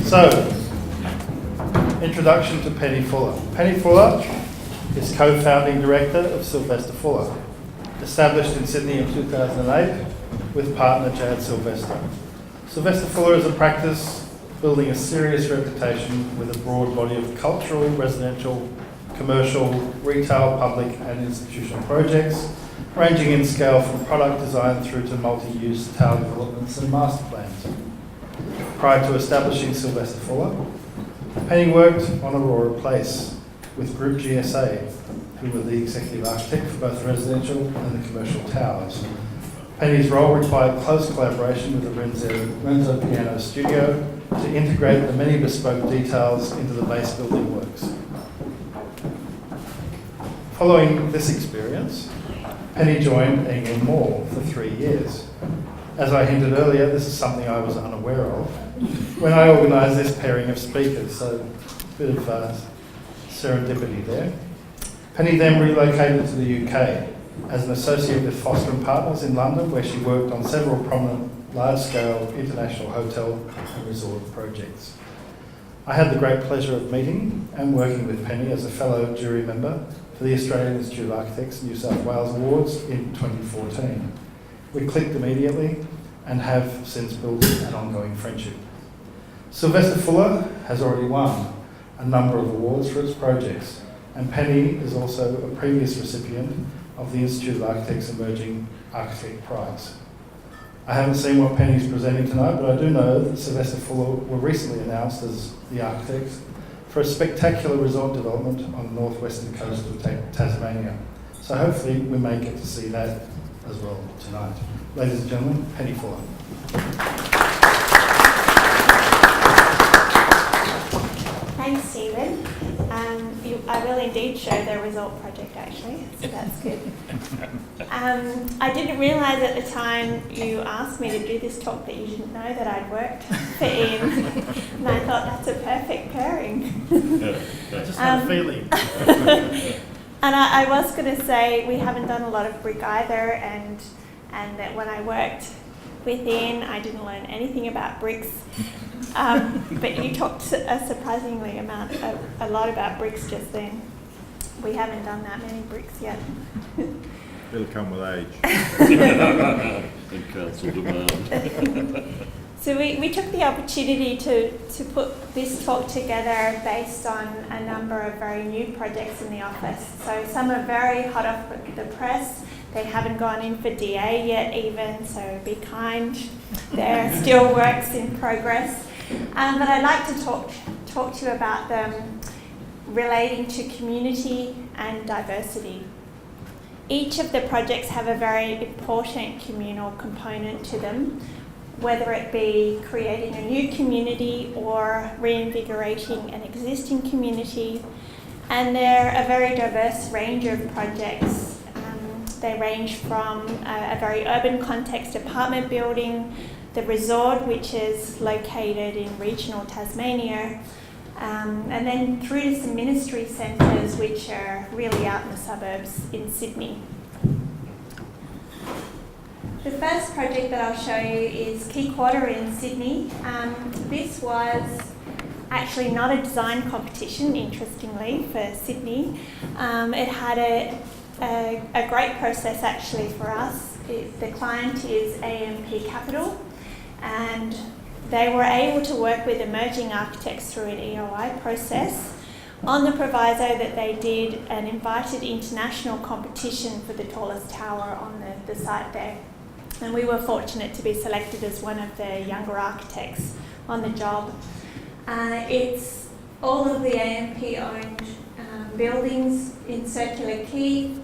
So, introduction to Penny Fuller. Penny Fuller is co-founding director of Silvester Fuller, established in Sydney in 2008 with partner Jad Silvester. Silvester Fuller is a practice building a serious reputation with a broad body of cultural, residential, commercial, retail, public and institutional projects, ranging in scale from product design through to multi-use tower developments and master plans. Prior to establishing Silvester Fuller, Penny worked on Aurora Place with Group GSA, who were the executive architect for both residential and the commercial towers. Penny's role required close collaboration with the Renzo Piano Studio to integrate the many bespoke details into the base building works. Following this experience, Penny joined A&M Mall for 3 years. As I hinted earlier, this is something I was unaware of when I organised this pairing of speakers, so a bit of serendipity there. Penny then relocated to the UK as an associate with Foster & Partners in London, where she worked on several prominent large-scale international hotel and resort projects. I had the great pleasure of meeting and working with Penny as a fellow jury member for the Australian Institute of Architects New South Wales Awards in 2014. We clicked immediately and have since built an ongoing friendship. Silvester Fuller has already won a number of awards for its projects, and Penny is also a previous recipient of the Institute of Architects Emerging Architect Prize. I haven't seen what Penny's presenting tonight, but I do know that Silvester Fuller were recently announced as the architects for a spectacular resort development on the northwestern coast of Tasmania. So hopefully we may get to see that as well tonight. Ladies and gentlemen, Penny Fuller. Thanks, Stephen. I will indeed show the result project actually, so that's good. I didn't realise at the time you asked me to do this talk that you didn't know that I'd worked for Ian, and I thought that's a perfect pairing. I just had a feeling. And I was going to say we haven't done a lot of brick either, and that when I worked with Ian, I didn't learn anything about bricks. But you talked a surprisingly a lot about bricks just then. We haven't done that many bricks yet. It'll come with age. And council demand. So we took the opportunity to put this talk together based on a number of very new projects in the office. So some are very hot off the press. They haven't gone in for DA yet even, so be kind. They're still works in progress. But I'd like to talk to you about them relating to community and diversity. Each of the projects have a very important communal component to them, whether it be creating a new community or reinvigorating an existing community. And they're a very diverse range of projects. They range from a very urban context apartment building, the resort, which is located in regional Tasmania, and then through to some ministry centres, which are really out in the suburbs in Sydney. The first project that I'll show you is Key Quarter in Sydney. This was actually not a design competition, interestingly, for Sydney. It had a great process actually for us. The client is AMP Capital, and they were able to work with emerging architects through an EOI process on the proviso that they did an invited international competition for the tallest tower on the site there. And we were fortunate to be selected as one of the younger architects on the job. It's all of the AMP owned buildings in Circular Quay,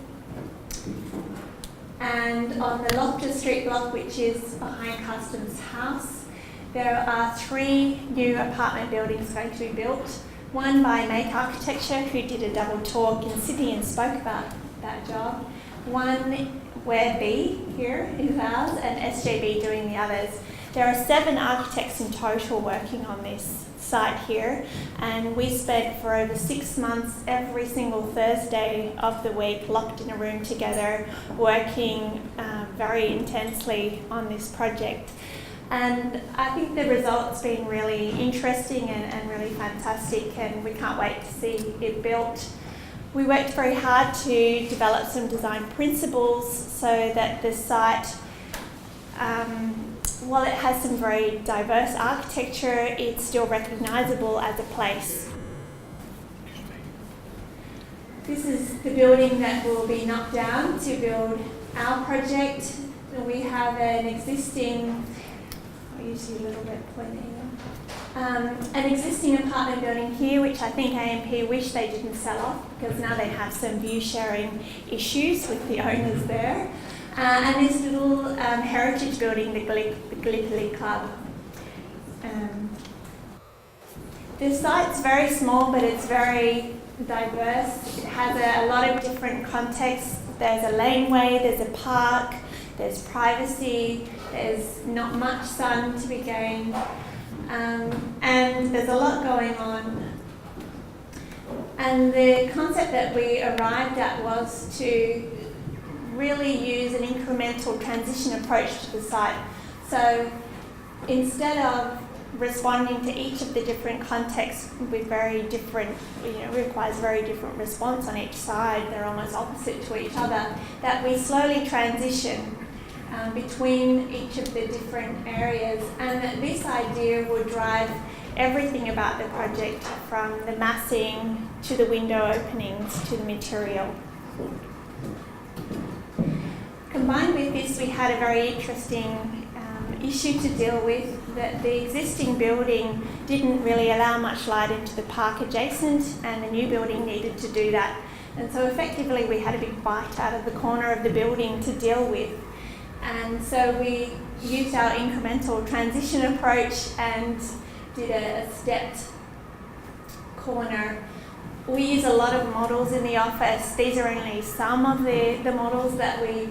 and on the Loftus Street block, which is behind Customs House, there are 3 new apartment buildings going to be built. One by Make Architecture, who did a double talk in Sydney and spoke about that job. One where B here is ours, and SJB doing the others. There are 7 architects in total working on this site here, and we spent for over 6 months every single Thursday of the week locked in a room together working very intensely on this project. And I think the result's been really interesting and really fantastic, and we can't wait to see it built. We worked very hard to develop some design principles so that the site, while it has some very diverse architecture, it's still recognisable as a place. This is the building that will be knocked down to build our project. We have an existing, I'll use you a little bit pointing, an existing apartment building here, which I think AMP wish they didn't sell off because now they have some view sharing issues with the owners there. And this little heritage building, the Gallipoli Club. The site's very small, but it's very diverse. It has a lot of different contexts. There's a laneway, there's a park, there's privacy, there's not much sun to be gained, and there's a lot going on. And the concept that we arrived at was to really use an incremental transition approach to the site. So instead of responding to each of the different contexts with very different, requires very different response on each side, they're almost opposite to each other, that we slowly transition between each of the different areas, and that this idea would drive everything about the project, from the massing to the window openings to the material. Combined with this, we had a very interesting issue to deal with, that the existing building didn't really allow much light into the park adjacent, and the new building needed to do that. And so effectively we had a big bite out of the corner of the building to deal with. And so we used our incremental transition approach and did a stepped corner. We use a lot of models in the office. These are only some of the models that we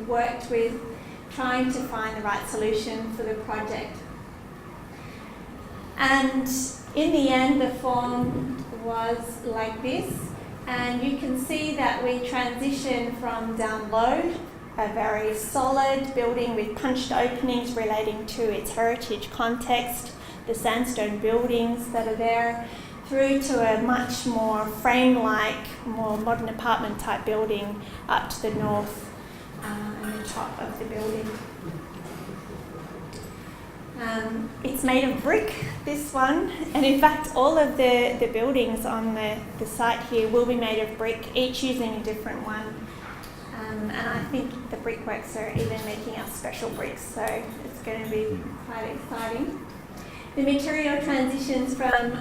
worked with, trying to find the right solution for the project. And in the end, the form was like this. And you can see that we transition from down low, a very solid building with punched openings relating to its heritage context, the sandstone buildings that are there, through to a much more frame-like, more modern apartment type building up to the north and the top of the building. It's made of brick, this one, and in fact all of the buildings on the site here will be made of brick, each using a different one. And I think the brickworks are even making us special bricks, so it's going to be quite exciting. The material transitions from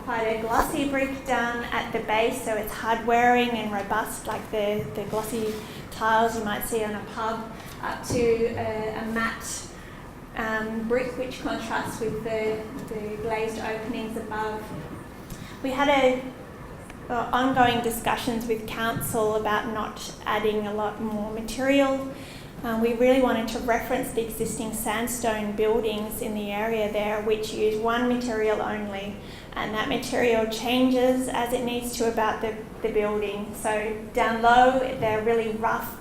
quite a glossy brick down at the base, so it's hard wearing and robust, like the glossy tiles you might see on a pub, up to a matte brick which contrasts with the glazed openings above. We had ongoing discussions with council about not adding a lot more material. We really wanted to reference the existing sandstone buildings in the area there, which use one material only, and that material changes as it needs to about the building. So down low, they're really rough,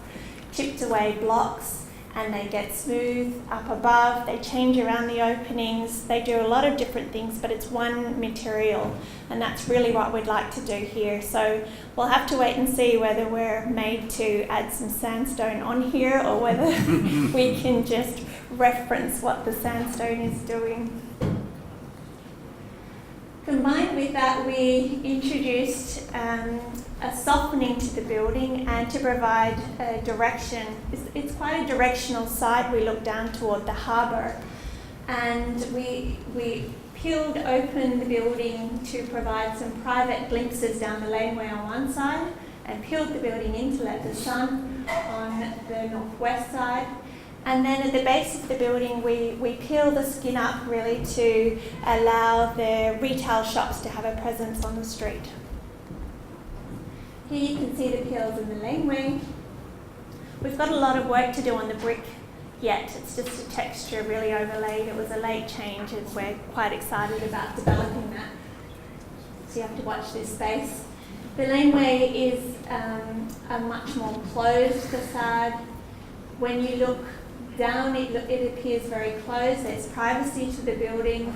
chipped away blocks, and they get smooth. Up above, they change around the openings. They do a lot of different things, but it's one material, and that's really what we'd like to do here. So we'll have to wait and see whether we're made to add some sandstone on here or whether we can just reference what the sandstone is doing. Combined with that, we introduced a softening to the building and to provide a direction. It's quite a directional site. We look down toward the harbour, and we peeled open the building to provide some private glimpses down the laneway on one side, and peeled the building in to let the sun on the northwest side. And then at the base of the building, we peel the skin up really to allow the retail shops to have a presence on the street. Here you can see the peels in the laneway. We've got a lot of work to do on the brick yet. It's just a texture really overlaid. It was a late change, and we're quite excited about developing that. So you have to watch this space. The laneway is a much more closed facade. When you look down it appears very closed. There's privacy to the building.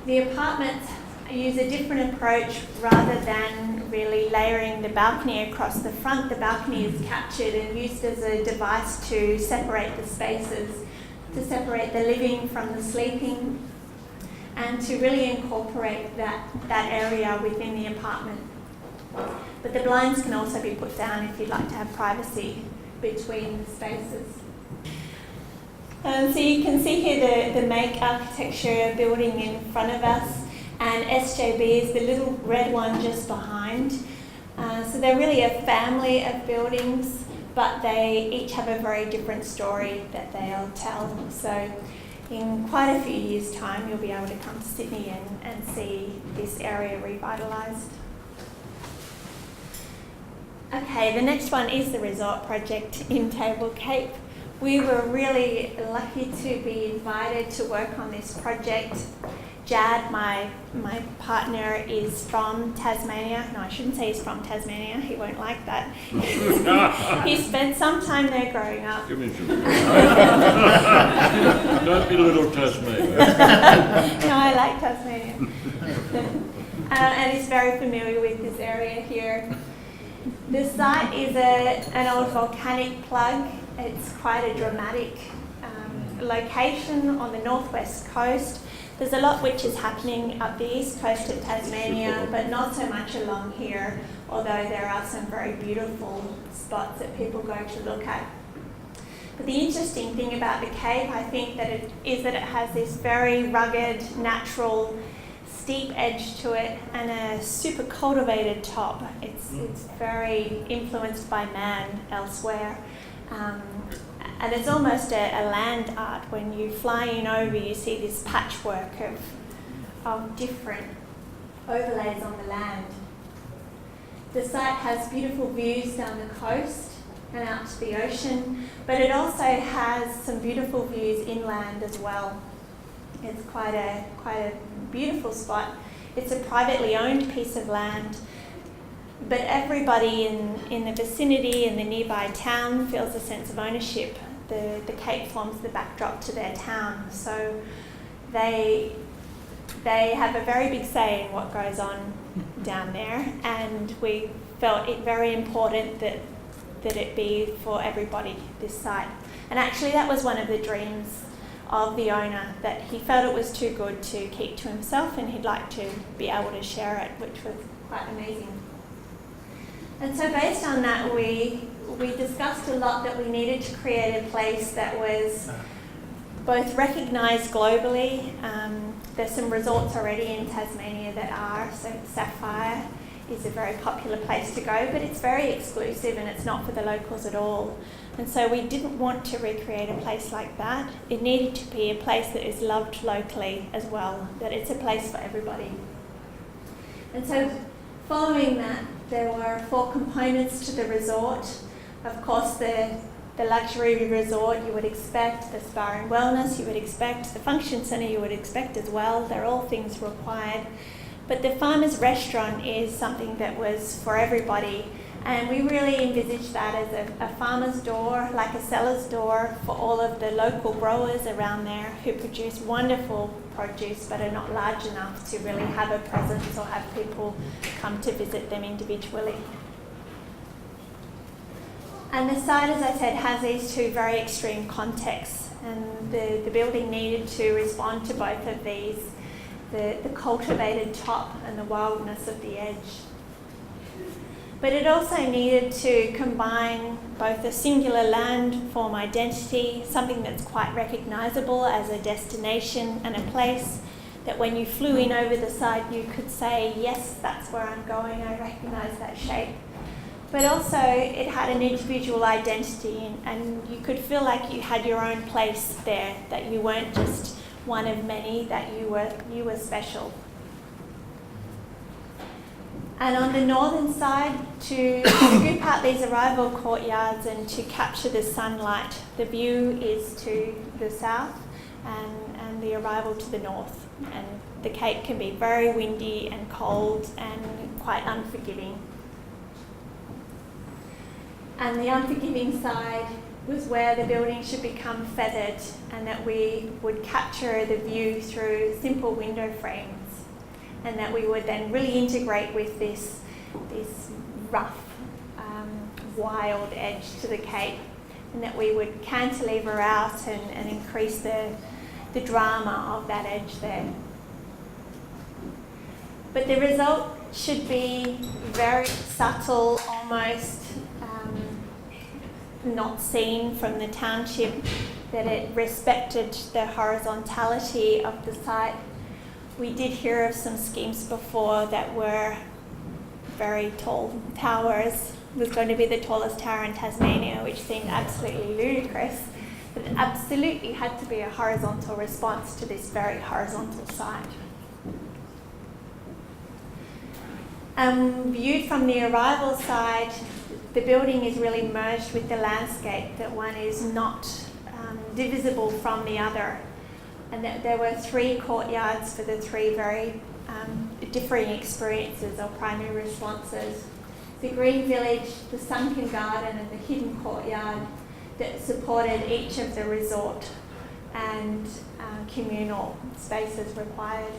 The apartments use a different approach rather than really layering the balcony across the front. The balcony is captured and used as a device to separate the spaces, to separate the living from the sleeping, and to really incorporate that area within the apartment. But the blinds can also be put down if you'd like to have privacy between the spaces. So you can see here the make architecture building in front of us, and SJB is the little red one just behind. So they're really a family of buildings, but they each have a very different story that they'll tell. So in quite a few years' time, you'll be able to come to Sydney and see this area revitalised. Okay, the next one is the resort project in Table Cape. We were really lucky to be invited to work on this project. Jad, my partner, is from Tasmania. No, I shouldn't say he's from Tasmania. He won't like that. He spent some time there growing up. Give me some. Don't belittle Tasmania. No, I like Tasmania. And he's very familiar with this area here. The site is an old volcanic plug. It's quite a dramatic location on the northwest coast. There's a lot which is happening up the east coast of Tasmania, but not so much along here, although there are some very beautiful spots that people go to look at. But the interesting thing about the Cape, I think, that it has this very rugged, natural, steep edge to it and a super cultivated top. It's very influenced by man elsewhere. And it's almost a land art. When you fly in over, you see this patchwork of different overlays on the land. The site has beautiful views down the coast and out to the ocean, but it also has some beautiful views inland as well. It's quite a beautiful spot. It's a privately owned piece of land, but everybody in the vicinity and the nearby town feels a sense of ownership. The Cape forms the backdrop to their town, so they have a very big say in what goes on down there, and we felt it very important that it be for everybody, this site. And actually that was one of the dreams of the owner, that he felt it was too good to keep to himself and he'd like to be able to share it, which was quite amazing. And so based on that, we discussed a lot that we needed to create a place that was both recognised globally. There's some resorts already in Tasmania that are, so Sapphire is a very popular place to go, but it's very exclusive and it's not for the locals at all. And so we didn't want to recreate a place like that. It needed to be a place that is loved locally as well, that it's a place for everybody. And so following that, there were 4 components to the resort. Of course, the luxury resort you would expect, the spa and wellness you would expect, the function centre you would expect as well. They're all things required. But the farmer's restaurant is something that was for everybody, and we really envisaged that as a farmer's door, like a cellar's door for all of the local growers around there who produce wonderful produce but are not large enough to really have a presence or have people come to visit them individually. And the site, as I said, has these 2 very extreme contexts, and the building needed to respond to both of these, the cultivated top and the wildness of the edge. But it also needed to combine both a singular landform identity, something that's quite recognisable as a destination and a place, that when you flew in over the site you could say, yes, that's where I'm going, I recognise that shape. But also it had an individual identity, and you could feel like you had your own place there, that you weren't just one of many, that you were special. And on the northern side, to scoop out these arrival courtyards and to capture the sunlight, the view is to the south and the arrival to the north. And the Cape can be very windy and cold and quite unforgiving. And the unforgiving side was where the building should become feathered, and that we would capture the view through simple window frames, and that we would then really integrate with this rough, wild edge to the cape, and that we would cantilever out and increase the drama of that edge there. But the result should be very subtle, almost not seen from the township, that it respected the horizontality of the site. We did hear of some schemes before that were very tall towers. It was going to be the tallest tower in Tasmania, which seemed absolutely ludicrous. But it absolutely had to be a horizontal response to this very horizontal site. Viewed from the arrival side, the building is really merged with the landscape, that one is not divisible from the other. And that there were 3 courtyards for the 3 very differing experiences or primary responses. The Green Village, the Sunken Garden and the Hidden Courtyard that supported each of the resort and communal spaces required.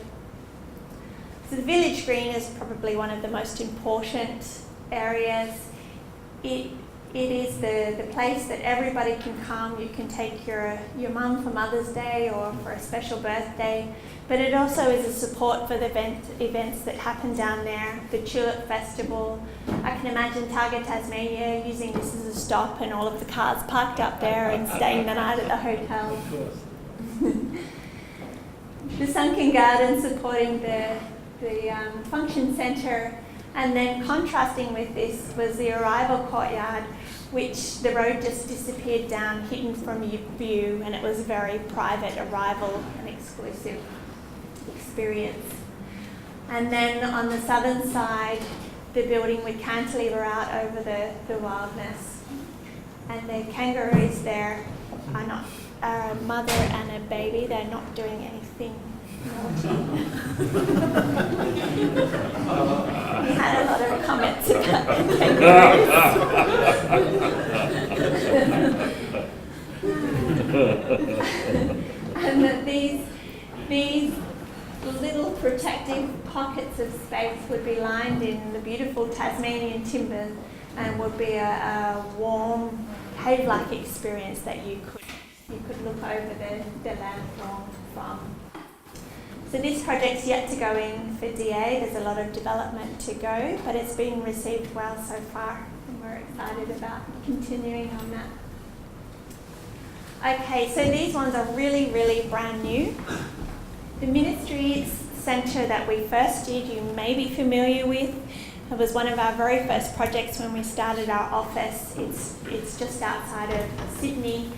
So the Village Green is probably one of the most important areas. It is the place that everybody can come. You can take your mum for Mother's Day or for a special birthday, but it also is a support for the events that happen down there. The Tulip Festival. I can imagine Target Tasmania using this as a stop and all of the cars parked up there and staying the night at the hotel. The Sunken Garden supporting the function centre, and then contrasting with this was the arrival courtyard, which the road just disappeared down, hidden from view, and it was a very private arrival and exclusive experience. And then on the southern side, the building would cantilever out over the wildness, and the kangaroos there are a mother and a baby. They're not doing anything naughty. We had a lot of comments about the kangaroos. And that these little protective pockets of space would be lined in the beautiful Tasmanian timber and would be a warm, cave-like experience that you could look over the landform from. So this project's yet to go in for DA. There's a lot of development to go, but it's been received well so far, and we're excited about continuing on that. Okay, so these ones are really, really brand new. The Ministries Centre that we first did, you may be familiar with. It was one of our very first projects when we started our office. It's just outside of Sydney.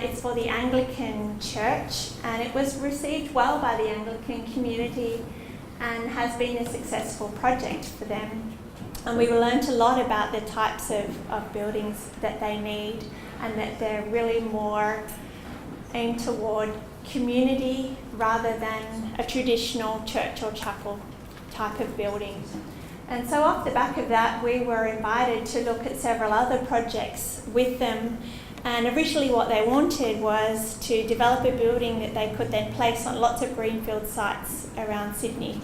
It's for the Anglican Church, and it was received well by the Anglican community and has been a successful project for them. And we learned a lot about the types of buildings that they need, and that they're really more aimed toward community rather than a traditional church or chapel type of building. And so off the back of that, we were invited to look at several other projects with them. And originally what they wanted was to develop a building that they could then place on lots of greenfield sites around Sydney.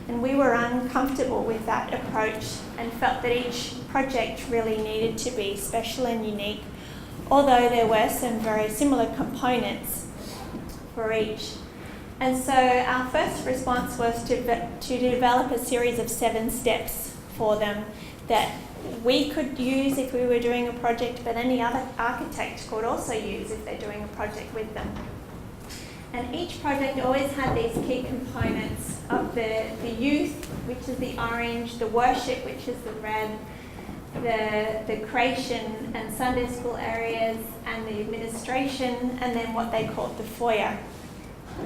And we were uncomfortable with that approach and felt that each project really needed to be special and unique, although there were some very similar components for each. And so our first response was to develop a series of 7 steps for them that we could use if we were doing a project, but any other architect could also use if they're doing a project with them. And each project always had these key components of the youth, which is the orange, the worship, which is the red, the creation and Sunday school areas, and the administration, and then what they called the foyer.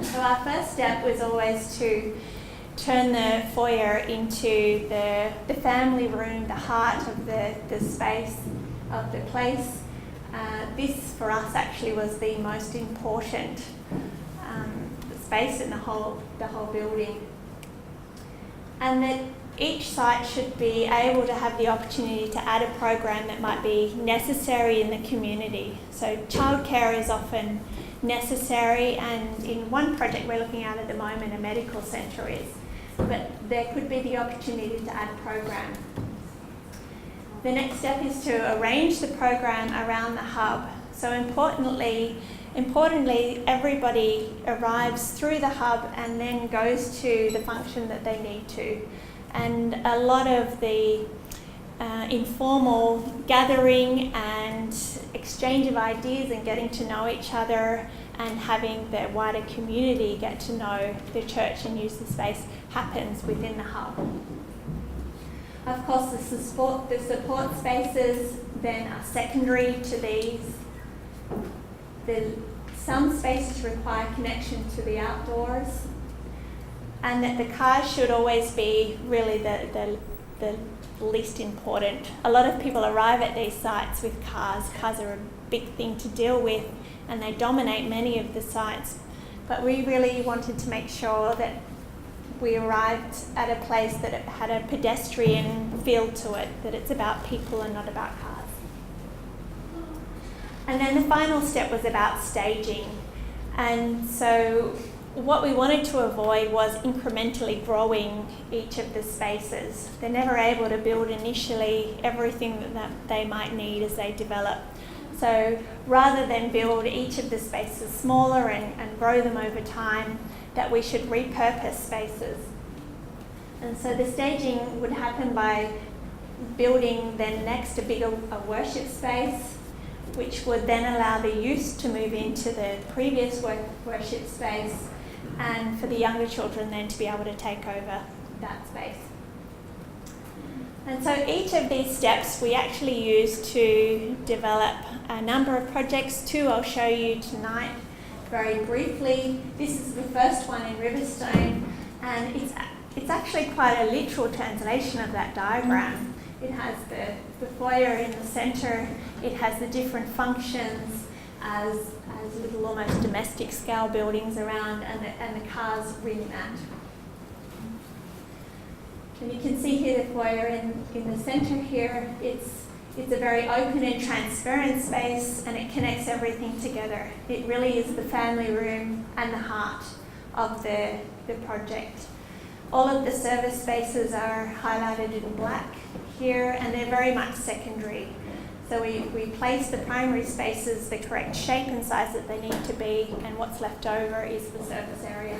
So our first step was always to turn the foyer into the family room, the heart of the space of the place. This for us actually was the most important space in the whole building. And that each site should be able to have the opportunity to add a program that might be necessary in the community. So childcare is often necessary, and in one project we're looking at the moment, a medical centre is. But there could be the opportunity to add a program. The next step is to arrange the program around the hub. So importantly, everybody arrives through the hub and then goes to the function that they need to. And a lot of the informal gathering and exchange of ideas and getting to know each other and having the wider community get to know the church and use the space happens within the hub. Of course, the support spaces then are secondary to these. Some spaces require connection to the outdoors, and that the cars should always be really the least important. A lot of people arrive at these sites with cars. Cars are a big thing to deal with, and they dominate many of the sites. But we really wanted to make sure that we arrived at a place that it had a pedestrian feel to it, that it's about people and not about cars. And then the final step was about staging. And so what we wanted to avoid was incrementally growing each of the spaces. They're never able to build initially everything that they might need as they develop. So rather than build each of the spaces smaller and grow them over time, that we should repurpose spaces. And so the staging would happen by building then next a bigger worship space, which would then allow the youth to move into the previous worship space, and for the younger children then to be able to take over that space. And so each of these steps we actually use to develop a number of projects. Two I'll show you tonight very briefly. This is the first one in Riverstone, and it's actually quite a literal translation of that diagram. It has the foyer in the centre, it has the different functions as little almost domestic scale buildings around, and the cars ring that. And you can see here the foyer in the centre here. It's a very open and transparent space, and it connects everything together. It really is the family room and the heart of the project. All of the service spaces are highlighted in black here, and they're very much secondary. So we place the primary spaces the correct shape and size that they need to be, and what's left over is the service area.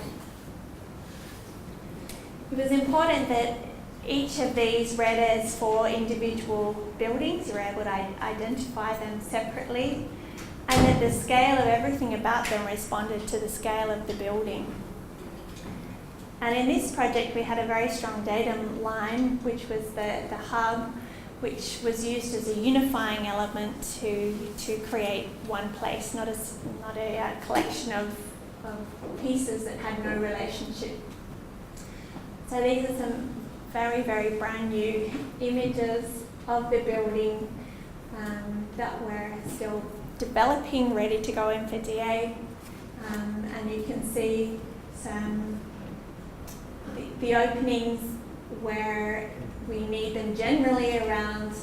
It was important that each of these read as for individual buildings. You're able to identify them separately, and that the scale of everything about them responded to the scale of the building. And in this project we had a very strong datum line, which was the hub, which was used as a unifying element to create one place, not a collection of pieces that had no relationship. So these are some very, very brand new images of the building that we're still developing, ready to go in for DA. And you can see the openings where we need them generally around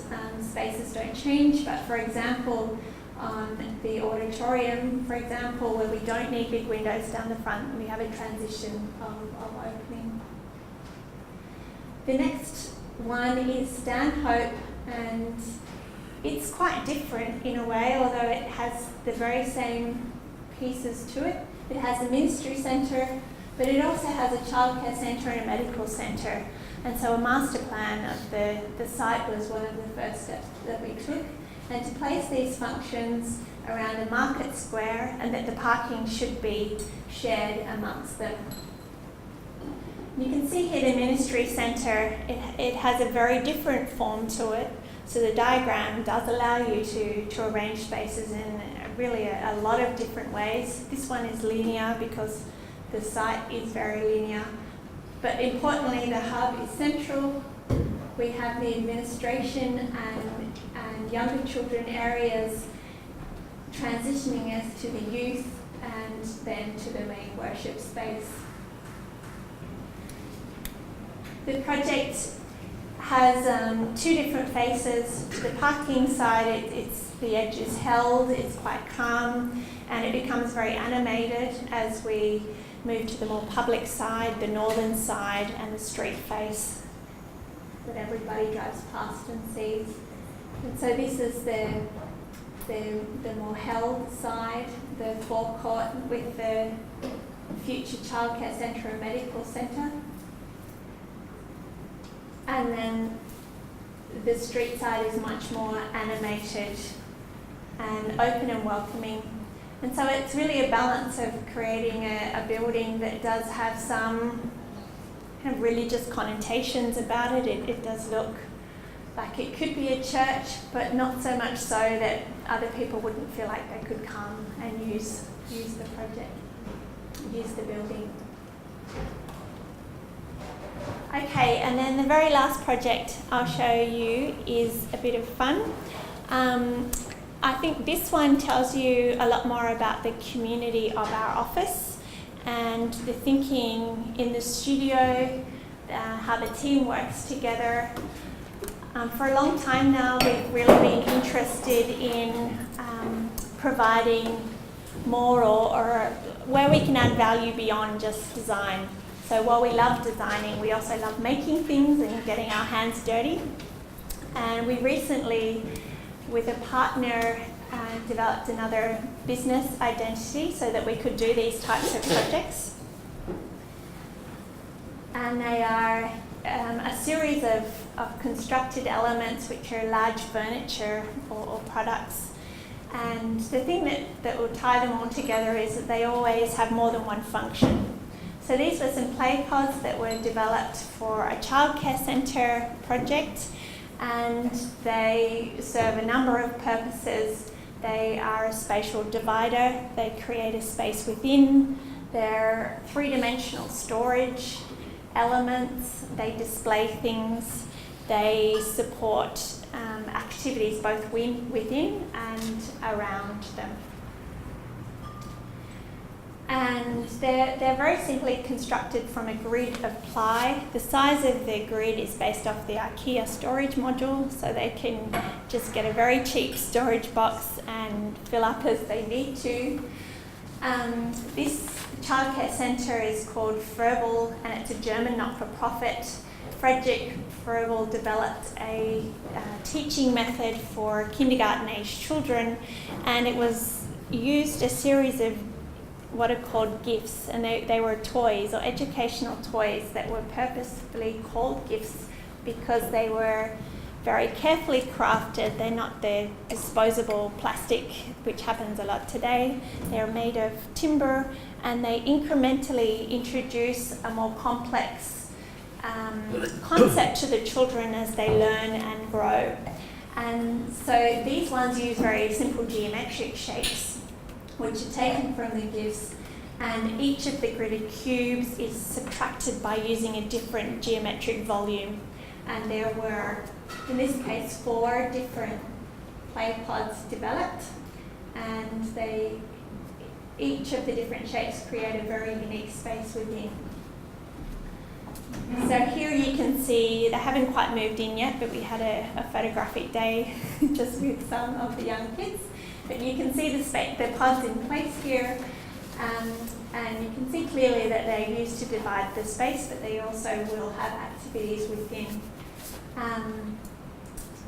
spaces don't change, but for example, on the auditorium, for example, where we don't need big windows down the front, we have a transition of opening. The next one is Stanhope, and it's quite different in a way, although it has the very same pieces to it. It has a ministry centre, but it also has a childcare centre and a medical centre. And so a master plan of the site was one of the first steps that we took, and to place these functions around a market square, and that the parking should be shared amongst them. You can see here the ministry centre, it has a very different form to it. So the diagram does allow you to arrange spaces in really a lot of different ways. This one is linear because the site is very linear. But importantly, the hub is central. We have the administration and younger children areas transitioning us to the youth and then to the main worship space. The project has two different faces. To the parking side, the edge is held, it's quite calm, and it becomes very animated as we move to the more public side, the northern side, and the street face that everybody drives past and sees. And so this is the more held side, the forecourt with the future childcare centre and medical centre. And then the street side is much more animated and open and welcoming. And so it's really a balance of creating a building that does have some kind of religious connotations about it. It does look like it could be a church, but not so much so that other people wouldn't feel like they could come and use the project, use the building. Okay, and then the very last project I'll show you is a bit of fun. I think this one tells you a lot more about the community of our office and the thinking in the studio, how the team works together. For a long time now, we've really been interested in providing more or where we can add value beyond just design. So while we love designing, we also love making things and getting our hands dirty. And we recently, with a partner, developed another business identity so that we could do these types of projects. And they are a series of constructed elements which are large furniture or products. And the thing that will tie them all together is that they always have more than one function. So these were some play pods that were developed for a childcare centre project, and they serve a number of purposes. They are a spatial divider, they create a space within, they're three-dimensional storage elements, they display things, they support activities both within and around them. And they're very simply constructed from a grid of ply. The size of the grid is based off the IKEA storage module, so they can just get a very cheap storage box and fill up as they need to. This childcare centre is called Froebel, and it's a German not-for-profit. Friedrich Froebel developed a teaching method for kindergarten-aged children, and it was used a series of what are called gifts, and they were toys or educational toys that were purposefully called gifts because they were very carefully crafted. They're not the disposable plastic, which happens a lot today. They're made of timber, and they incrementally introduce a more complex concept to the children as they learn and grow. And so these ones use very simple geometric shapes which are taken from the gifts, and each of the gridded cubes is subtracted by using a different geometric volume. And there were, in this case, 4 different play pods developed, and each of the different shapes create a very unique space within. So here you can see, they haven't quite moved in yet, but we had a photographic day just with some of the young kids. But you can see the pods in place here, and you can see clearly that they're used to divide the space, but they also will have activities within.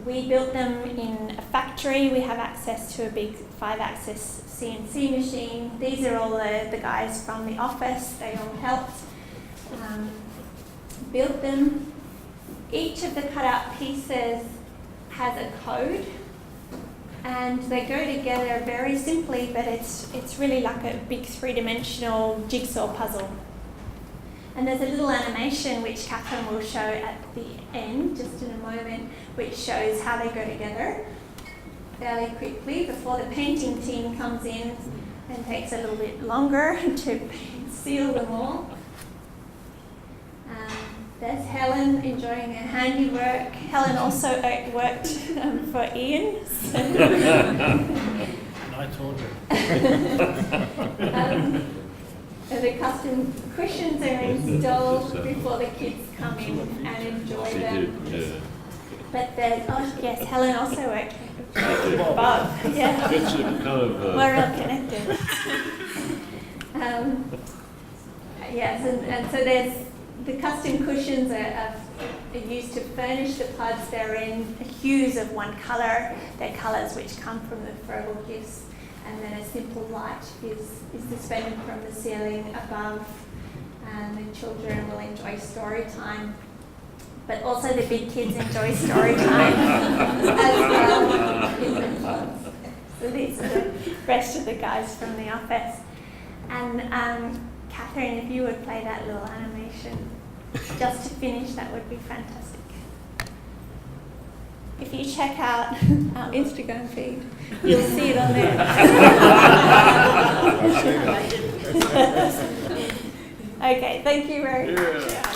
We built them in a factory. We have access to a big 5-axis CNC machine. These are all the guys from the office. They all helped build them. Each of the cut-out pieces has a code, and they go together very simply, but it's really like a big 3-dimensional jigsaw puzzle. And there's a little animation which Catherine will show at the end, just in a moment, which shows how they go together fairly quickly before the painting team comes in and takes a little bit longer to seal them all. There's Helen enjoying her handiwork. Helen also worked for Ian. I told her. And the custom cushions are installed before the kids come in and enjoy She them. did, yeah. But there's, oh yes, Helen also worked with Bob. Yeah, It's a kind of, we're all connected. Yes, and so there's the custom cushions are used to furnish the pods. They're in hues of one colour. They're colours which come from the frugal gifts. And then a simple light is suspended from the ceiling above, and the children will enjoy story time. But also the big kids enjoy story time as well in the pods. So these are the rest of the guys from the office. And Catherine, if you would play that little animation just to finish, that would be fantastic. If you check out our Instagram feed, you'll see it on there. Okay, thank you very much.